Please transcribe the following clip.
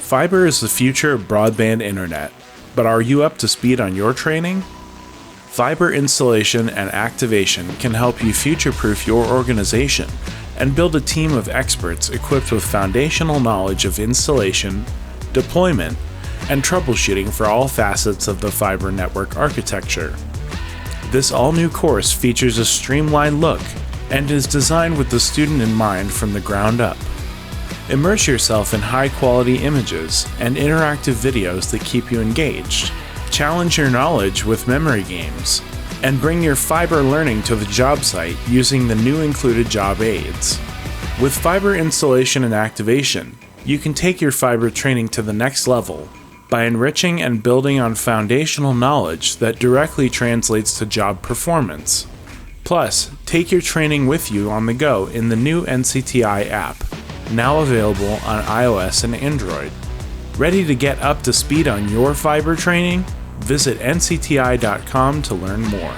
Fiber is the future of broadband internet, but are you up to speed on your training? Fiber installation and activation can help you future-proof your organization and build a team of experts equipped with foundational knowledge of installation, deployment, and troubleshooting for all facets of the fiber network architecture. This all-new course features a streamlined look and is designed with the student in mind from the ground up. Immerse yourself in high-quality images and interactive videos that keep you engaged. Challenge your knowledge with memory games, and bring your fiber learning to the job site using the new included job aids. With fiber installation and activation, you can take your fiber training to the next level by enriching and building on foundational knowledge that directly translates to job performance. Plus, take your training with you on the go in the new NCTI app, now available on iOS and Android. Ready to get up to speed on your fiber training? Visit ncti.com to learn more.